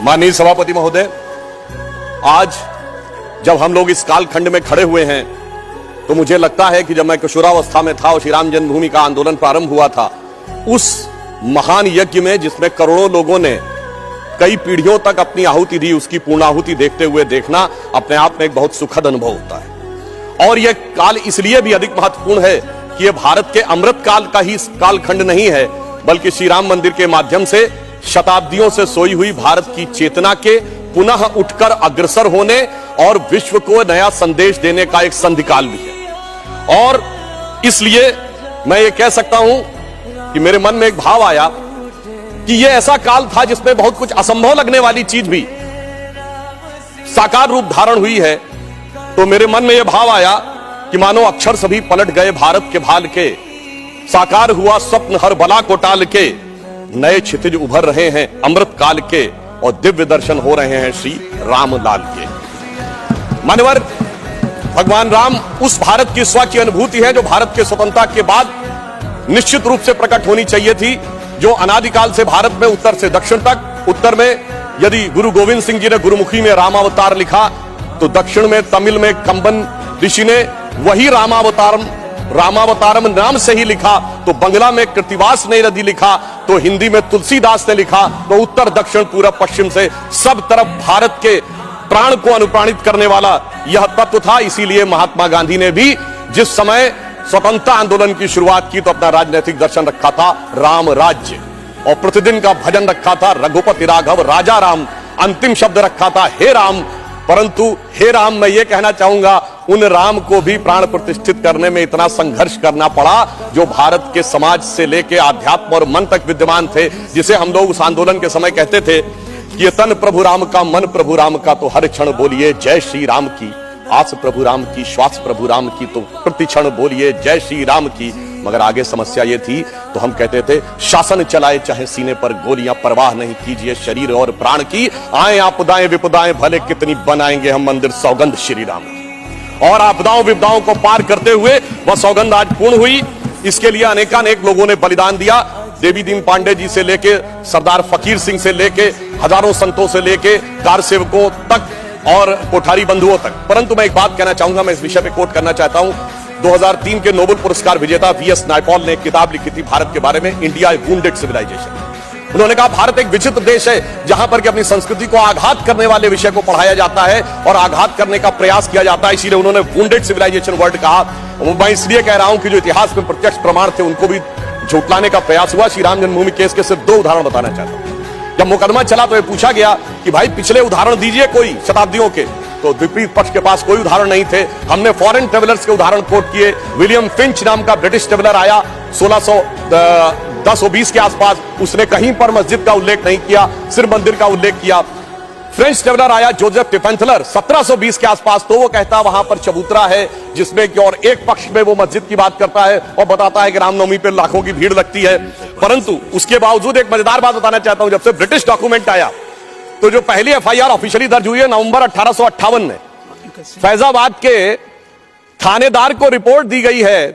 माननीय सभापति महोदय, आज जब हम लोग इस कालखंड में खड़े हुए हैं तो मुझे लगता है कि जब मैं किशोरावस्था में था और श्री राम जन्मभूमि का आंदोलन प्रारंभ हुआ था, उस महान यज्ञ में जिसमें करोड़ों लोगों ने कई पीढ़ियों तक अपनी आहुति दी, उसकी पूर्णाहुति देखते हुए देखना अपने आप में एक बहुत सुखद अनुभव होता है। और यह काल इसलिए भी अधिक महत्वपूर्ण है कि यह भारत के अमृत काल का ही कालखंड नहीं है, बल्कि श्री राम मंदिर के माध्यम से शताब्दियों से सोई हुई भारत की चेतना के पुनः उठकर अग्रसर होने और विश्व को नया संदेश देने का एक संधिकाल भी है। और इसलिए मैं ये कह सकता हूं कि मेरे मन में एक भाव आया कि यह ऐसा काल था जिसमें बहुत कुछ असंभव लगने वाली चीज भी साकार रूप धारण हुई है। तो मेरे मन में यह भाव आया कि मानो अक्षर सभी पलट गए भारत के भाल के, साकार हुआ स्वप्न हर बला को टाल के, नए क्षितिज उभर रहे हैं अमृत काल के और दिव्य दर्शन हो रहे हैं श्री राम लाल के। मान्यवर, भगवान राम उस भारत की स्व की अनुभूति है जो भारत के स्वतंत्रता के बाद निश्चित रूप से प्रकट होनी चाहिए थी, जो अनादिकाल से भारत में उत्तर से दक्षिण तक, उत्तर में यदि गुरु गोविंद सिंह जी ने गुरुमुखी में रामावतार लिखा तो दक्षिण में तमिल में कंबन ऋषि ने वही रामावतारम नाम से ही लिखा, तो बंगला में कृतिवास ने यदि लिखा तो हिंदी में तुलसीदास ने लिखा, तो उत्तर दक्षिण पूरब पश्चिम से सब तरफ भारत के प्राण को अनुप्राणित करने वाला यह तत्व था। इसीलिए महात्मा गांधी ने भी जिस समय स्वतंत्रता आंदोलन की शुरुआत की तो अपना राजनीतिक दर्शन रखा था राम राज्य, और प्रतिदिन का भजन रखा था रघुपति राघव राजा राम, अंतिम शब्द रखा था हे राम। परंतु हे राम, मैं ये कहना चाहूंगा उन राम को भी प्राण प्रतिष्ठित करने में इतना संघर्ष करना पड़ा जो भारत के समाज से लेकर आध्यात्म और मन तक विद्यमान थे, जिसे हम लोग उस आंदोलन के समय कहते थे कि ये तन प्रभु राम का, मन प्रभु राम का, तो हर क्षण बोलिए जय श्री राम की, आस प्रभु राम की, श्वास प्रभु राम की, तो प्रति क्षण बोलिए जय श्री राम की। मगर आगे समस्या ये थी तो हम कहते थे शासन चलाए चाहे सीने पर गोलियां, परवाह नहीं कीजिए शरीर और प्राण की, आए आपदाएं विपदाएं भले कितनी बनाएंगे हम मंदिर सौगंध श्री राम की। और आपदाओं विपदाओं को पार करते हुए वह सौगंध आज पूर्ण हुई। इसके लिए अनेकानेक लोगों ने बलिदान दिया, देवी दीन पांडे जी से लेके सरदार फकीर सिंह से लेके हजारों संतों से लेके कार सेवकों तक और कोठारी बंधुओं तक। परंतु मैं एक बात कहना चाहूंगा, मैं इस विषय पे कोट करना चाहता हूं। 2003 के नोबेल पुरस्कार विजेता वीएस नायपॉल ने एक किताब लिखी थी भारत के बारे में, इंडिया ए वुंडेड सिविलाइजेशन। उन्होंने कहा भारत एक विचित्र देश है जहां पर कि अपनी संस्कृति को आघात करने वाले विषय को पढ़ाया जाता है और आघात करने का प्रयास किया जाता है, इसीलिए उन्होंने वुंडेड सिविलाइजेशन वर्ड कहा। मैं इसलिए कह रहा हूं कि जो इतिहास में प्रत्यक्ष प्रमाण थे उनको भी झुठलाने का प्रयास हुआ। श्री राम जन्मभूमि केस के सिर्फ 2 उदाहरण बताना चाहता हूं। जब मुकदमा चला तो यह पूछा गया कि भाई पिछले उदाहरण दीजिए कोई शताब्दियों के, तो विपरीत पक्ष के पास कोई उदाहरण नहीं थे। हमने फॉरेन ट्रेवलर्स के उदाहरण कोट किए। विलियम फिंच नाम का ब्रिटिश ट्रेवलर आया 1610-20 के आसपास, उसने कहीं पर मस्जिद का उल्लेख नहीं किया, सिर्फ मंदिर का उल्लेख किया। फ्रेंच ट्रेवलर आया जोसेफ टिफेंथलर 1720 के आसपास, तो वो कहता वहां पर चबूतरा है जिसमें कि और एक पक्ष में वो मस्जिद की बात करता है और बताता है कि रामनवमी पे लाखों की भीड़ लगती है। परंतु उसके बावजूद एक मजेदार बात बताना चाहता हूं, जब से ब्रिटिश डॉक्यूमेंट आया तो जो पहली एफआईआर ऑफिशियली दर्ज हुई है नवंबर 1858 में, फैजाबाद के थानेदार को रिपोर्ट दी गई है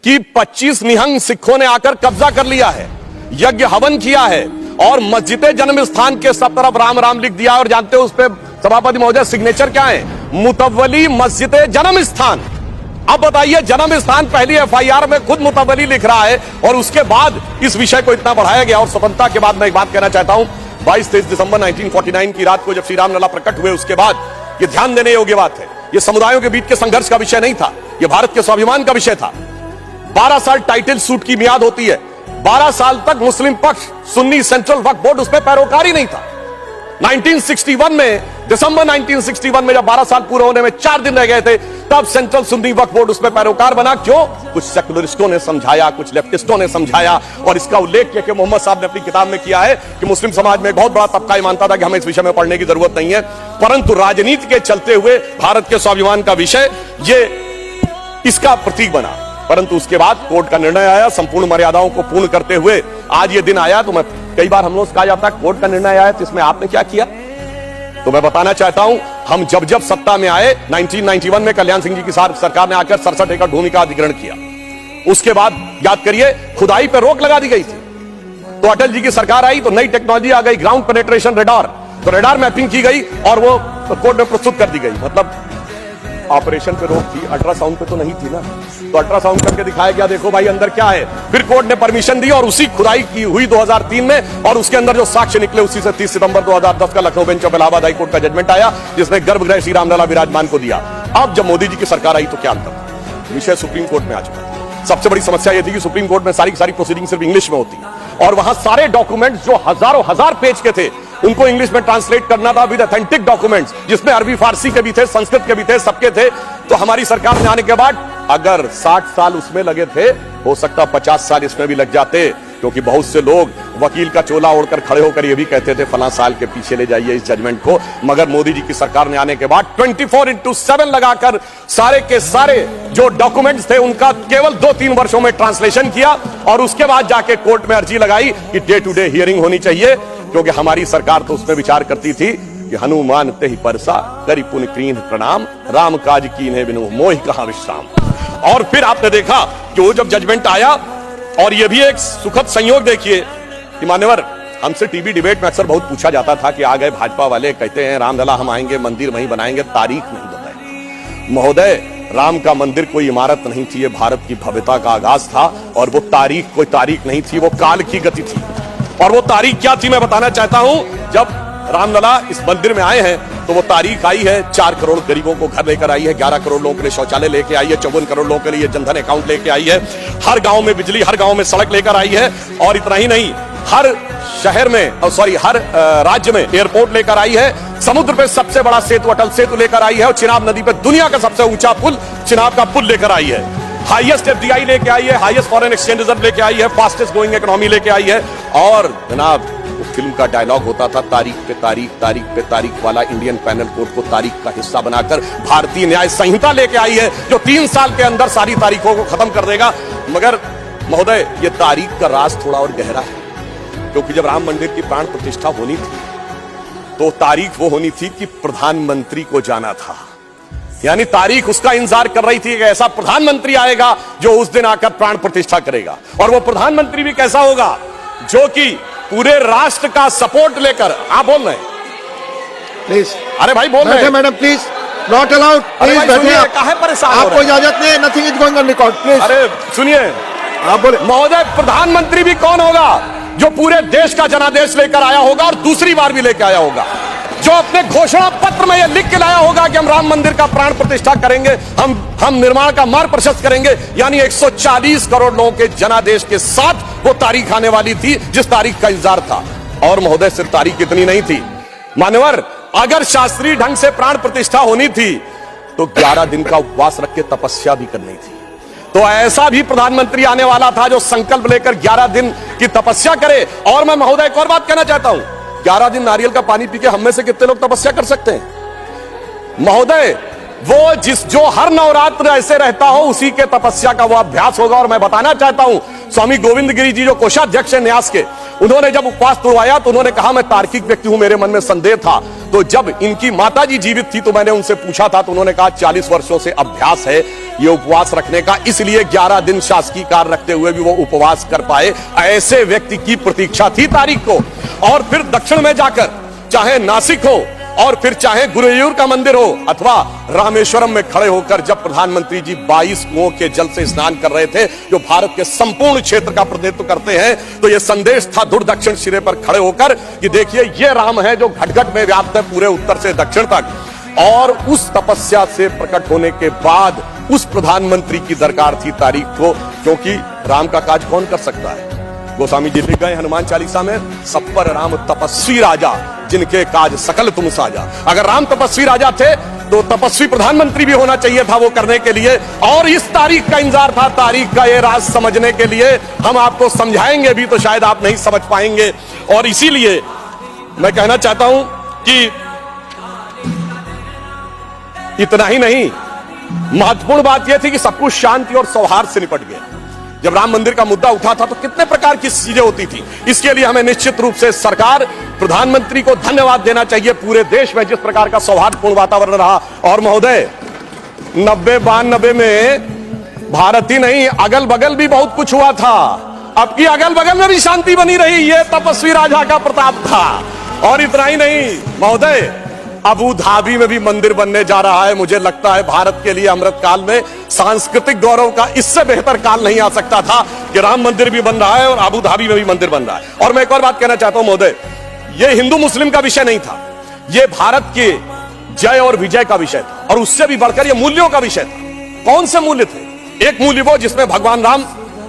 कि 25 निहंग सिखों ने आकर कब्जा कर लिया है, यज्ञ हवन किया है और मस्जिद जन्म स्थान के सब तरफ राम राम लिख दिया। और जानते हो उस पे सभापति महोदय सिग्नेचर क्या है? मुतव्वली मस्जिद जन्म स्थान। अब बताइए, जन्म स्थान पहली एफआईआर में खुद मुतव्वली लिख रहा है और उसके बाद इस विषय को इतना बढ़ाया गया। और स्वतंत्रता के बाद मैं एक बात कहना चाहता हूं, 22-23 दिसंबर 1949 की रात को जब श्री राम लला प्रकट हुए उसके बाद यह ध्यान देने योग्य बात है, यह समुदायों के बीच के संघर्ष का विषय नहीं था, यह भारत के स्वाभिमान का विषय था। 12 साल टाइटल सूट की मियाद होती है, 12 साल तक मुस्लिम पक्ष सुन्नी सेंट्रल वक्फ बोर्ड उस पर पैरोकारी नहीं था। 1961 में, दिसंबर 1961 में जब 12 साल पूरे होने में 4 दिन रह गए थे, तब सेंट्रल सुन्नी वक्फ बोर्ड उस पर पैरोकार बना। क्यों? कुछ सेकुलरिस्टों ने समझाया, कुछ लेफ्टिस्टों ने समझाया, और इसका उल्लेख किया कि मोहम्मद साहब ने अपनी किताब में किया है कि मुस्लिम समाज में एक बहुत बड़ा तबका ये मानता था कि हमें इस विषय में पढ़ने की जरूरत नहीं है। परंतु राजनीति के चलते हुए भारत के स्वाभिमान का विषय ये इसका प्रतीक बना। परंतु उसके बाद कोर्ट का निर्णय आया, संपूर्ण मर्यादाओं को पूर्ण करते हुए आज ये दिन आया। तो मैं कई बार हम लोग से कहा जाता है कोर्ट का निर्णय आया तो इसमें आपने क्या किया? तो मैं बताना चाहता हूं, हम जब सत्ता में आए 1991 में कल्याण सिंह जी की सरकार ने आकर 67 एकड़ भूमि का अधिग्रहण किया। उसके बाद याद करिए खुदाई पर रोक लगा दी गई थी। तो अटल जी की सरकार आई तो नई टेक्नोलॉजी आ गई, ग्राउंड पेनिट्रेशन रेडार। तो रेडार मैपिंग की गई और वो कोर्ट में प्रस्तुत कर दी गई। मतलब ऑपरेशन पे रोक थी, अल्ट्रासाउंड पे तो नहीं थी ना, तो अल्ट्रासाउंड करके दिखाया गया, देखो भाई अंदर क्या है। फिर कोर्ट ने परमिशन दी और उसी खुदाई की हुई 2003 में, और उसके अंदर जो साक्ष्य निकले उसी से 30 सितंबर 2010 का Lucknow bench of Allahabad high court का जजमेंट आया, जिसने गर्भगृह श्री रामलला विराजमान को दिया। अब जब मोदी जी की सरकार आई तो क्या अंतर, विषय सुप्रीम कोर्ट में आ चुका। सबसे बड़ी समस्या यह थी कि सुप्रीम कोर्ट में सारी प्रोसीडिंग सिर्फ इंग्लिश में होती है, और वहां सारे डॉक्यूमेंट्स जो हजारों हजार पेज के थे उनको इंग्लिश में ट्रांसलेट करना था विद ऑथेंटिक डॉक्यूमेंट्स, जिसमें अरबी फारसी के भी थे, संस्कृत के भी थे, सबके थे। तो हमारी सरकार में आने के बाद अगर 60 साल उसमें लगे थे, हो सकता 50 साल इसमें भी लग जाते, क्योंकि बहुत से लोग वकील का चोला ओढ़कर खड़े होकर ये भी कहते थे फला साल के पीछे ले जाइए इस जजमेंट को। मगर मोदी जी की सरकार ने आने के बाद 24/7 लगाकर सारे के सारे जो डॉक्यूमेंट्स थे उनका केवल 2-3 वर्षों में ट्रांसलेशन किया, और उसके बाद जाके कोर्ट में अर्जी लगाई कि डे टू डे हियरिंग होनी चाहिए, क्योंकि हमारी सरकार तो उसमें विचार करती थी कि हनुमान तेहि परसा करि पुन कीन्ह प्रणाम, राम काज कीन्हे बिनु मोहि कहां विश्राम। और फिर आपने देखा कि वो जब जजमेंट आया, और ये भी एक सुखद संयोग देखिए कि मान्यवर, हमसे टीवी डिबेट में अक्सर बहुत पूछा जाता था कि आ गए भाजपा वाले, कहते हैं रामलला हम आएंगे, मंदिर वहीं बनाएंगे, तारीख नहीं बताएंगे। महोदय, राम का मंदिर कोई इमारत नहीं थी, ये भारत की भव्यता का आगाज था, और वो तारीख कोई तारीख नहीं थी, वो काल की गति थी। और वो तारीख क्या थी मैं बताना चाहता हूं। जब रामलला इस मंदिर में आए हैं तो वो तारीख आई है 4 करोड़ गरीबों को घर लेकर आई है, 11 करोड़ लोगों के लिए शौचालय लेके आई है, 54 करोड़ लोगों के लिए जनधन अकाउंट लेके आई है, हर गांव में बिजली, हर गांव में सड़क लेकर आई है, और इतना ही नहीं, हर शहर में हर राज्य में एयरपोर्ट लेकर आई है, समुद्र पे सबसे बड़ा सेतु अटल सेतु लेकर आई है, और चिनाब नदी पे दुनिया का सबसे ऊंचा पुल चिनाब का पुल लेकर आई है, हाईएस्ट एफडीआई लेके आई है, हाईएस्ट फॉरेन एक्सचेंज रिजर्व लेके आई है, फास्टेस्ट ग्रोइंग इकोनॉमी लेके आई है। और जनाब, फिल्म का डायलॉग होता था, तारीख पे तारीख, तारीख पे तारीख वाला इंडियन पैनल कोड को तारीख का हिस्सा बनाकर भारतीय न्याय संहिता लेके आई है, जो 3 साल के अंदर सारी तारीखों को खत्म कर देगा। मगर महोदय, ये तारीख का राज थोड़ा और गहरा है, क्योंकि जब राम मंदिर की प्राण प्रतिष्ठा होनी थी तो तारीख वो होनी थी कि प्रधानमंत्री को जाना था, यानी तारीख उसका इंतजार कर रही थी कि ऐसा प्रधानमंत्री आएगा जो उस दिन आकर प्राण प्रतिष्ठा करेगा, और वो प्रधानमंत्री भी कैसा होगा, जो कि पूरे राष्ट्र का सपोर्ट लेकर। आप बोल रहे हैं प्लीज, अरे भाई बोल रहे हैं madam, please not allowed, please बैठिए, काहे परेशान हो रहे हैं? आपको इजाजत नहीं है, nothing is going on record, please. अरे सुनिए, आप बोले। महोदय, प्रधानमंत्री भी कौन होगा, जो पूरे देश का जनादेश लेकर आया होगा, और दूसरी बार भी लेकर आया होगा, जो अपने घोषणा पत्र में यह लिख के लाया होगा कि हम राम मंदिर का प्राण प्रतिष्ठा करेंगे, हम निर्माण का मार्ग प्रशस्त करेंगे। यानी 140 करोड़ लोगों के जनादेश के साथ वो तारीख आने वाली थी जिस तारीख का इंतजार था। और महोदय, सिर्फ तारीख इतनी नहीं थी मान्यवर, अगर शास्त्रीय ढंग से प्राण प्रतिष्ठा होनी थी तो 11 दिन का उपवास रख के तपस्या भी करनी थी। तो ऐसा भी प्रधानमंत्री आने वाला था जो संकल्प लेकर 11 दिन की तपस्या करे। और मैं महोदय एक और बात कहना चाहता हूं, 11 दिन नारियल का पानी पी के हम में से कितने लोग तपस्या कर सकते हैं? महोदय, वो जो हर नवरात्र ऐसे रहता हो उसी के तपस्या का वो अभ्यास होगा। और मैं बताना चाहता हूं, स्वामी गोविंद गिरी जी जो कोषाध्यक्ष है न्यास के, उन्होंने जब उपवास तोड़वाया तो उन्होंने कहा मैं तार्किक व्यक्ति हूं, मेरे मन में संदेह था। तो जब इनकी माताजी जीवित थी तो मैंने उनसे पूछा था, तो उन्होंने कहा 40 वर्षों से अभ्यास है ये उपवास रखने का, इसलिए 11 दिन शासकीय कार्य रखते हुए भी वो उपवास कर पाए। ऐसे व्यक्ति की प्रतीक्षा थी तारीख को। और फिर दक्षिण में जाकर, चाहे नासिक हो और फिर चाहे गुरुवायूर का मंदिर हो अथवा रामेश्वरम में खड़े होकर जब प्रधानमंत्री जी 22 कुओं के जल से स्नान कर रहे थे, जो भारत के संपूर्ण क्षेत्र का प्रतिनिधित्व करते हैं, तो यह संदेश था दूर दक्षिण सिरे पर खड़े होकर कि देखिए ये राम है जो घट घट में व्याप्त है पूरे उत्तर से दक्षिण तक। और उस तपस्या से प्रकट होने के बाद उस प्रधानमंत्री की दरकार थी तारीख को, क्योंकि राम का काज कौन कर सकता है? गोस्वामी जी लिख गए हनुमान चालीसा में, सब पर राम तपस्वी राजा, जिनके काज सकल तुम साजा। अगर राम तपस्वी राजा थे तो तपस्वी प्रधानमंत्री भी होना चाहिए था वो करने के लिए। और इस तारीख का इंतजार था, तारीख का ये राज समझने के लिए। हम आपको समझाएंगे भी तो शायद आप नहीं समझ पाएंगे। और इसीलिए मैं कहना चाहता हूं कि इतना ही नहीं, महत्वपूर्ण बात यह थी कि सब कुछ शांति और सौहार्द से निपट गया। जब राम मंदिर का मुद्दा उठा था तो कितने प्रकार की चीजें होती थी। इसके लिए हमें निश्चित रूप से सरकार, प्रधानमंत्री को धन्यवाद देना चाहिए। पूरे देश में जिस प्रकार का सौहार्दपूर्ण वातावरण रहा। और महोदय, 90-92 में भारत ही नहीं, अगल बगल भी बहुत कुछ हुआ था। अब की अगल बगल में भी शांति बनी रही, ये तपस्वी राजा का प्रताप था। और इतना ही नहीं महोदय, अबू धाबी में भी मंदिर बनने जा रहा है। मुझे लगता है भारत के लिए अमृत काल में सांस्कृतिक गौरव का इससे बेहतर काल नहीं आ सकता था कि राम मंदिर भी बन रहा है और अबू धाबी में भी मंदिर बन रहा है। और मैं एक और बात कहना चाहता हूं महोदय, यह हिंदू मुस्लिम का विषय नहीं था, यह भारत के जय और विजय का विषय था, और उससे भी बढ़कर यह मूल्यों का विषय था। कौन से मूल्य थे? एक मूल्य वो जिसमें भगवान राम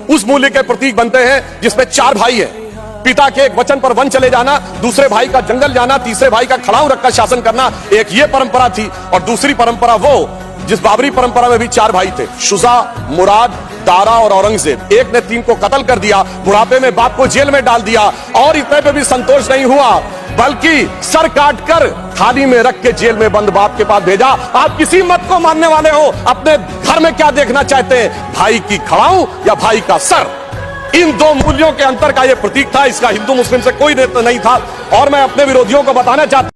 उस मूल्य के प्रतीक बनते हैं जिसमें 4 भाई हैं, पिता के एक वचन पर वन चले जाना, दूसरे भाई का जंगल जाना, तीसरे भाई का खड़ाऊ रखकर शासन करना, एक ये परंपरा थी। और दूसरी परंपरा वो जिस बाबरी परंपरा में भी 4 भाई थे, शुजा, मुराद, दारा और औरंगजेब। एक ने 3 को कत्ल कर दिया, बुढ़ापे में बाप को जेल में डाल दिया, और इतने पे भी संतोष नहीं हुआ बल्कि सर काटकर थाली में रख के जेल में बंद बाप के पास भेजा। आप किसी मत को मानने वाले हो, अपने घर में क्या देखना चाहते हैं, भाई की खड़ाऊ या भाई का सर? इन 2 मूल्यों के अंतर का यह प्रतीक था। इसका हिंदू मुस्लिम से कोई नेता नहीं था। और मैं अपने विरोधियों को बताना चाहता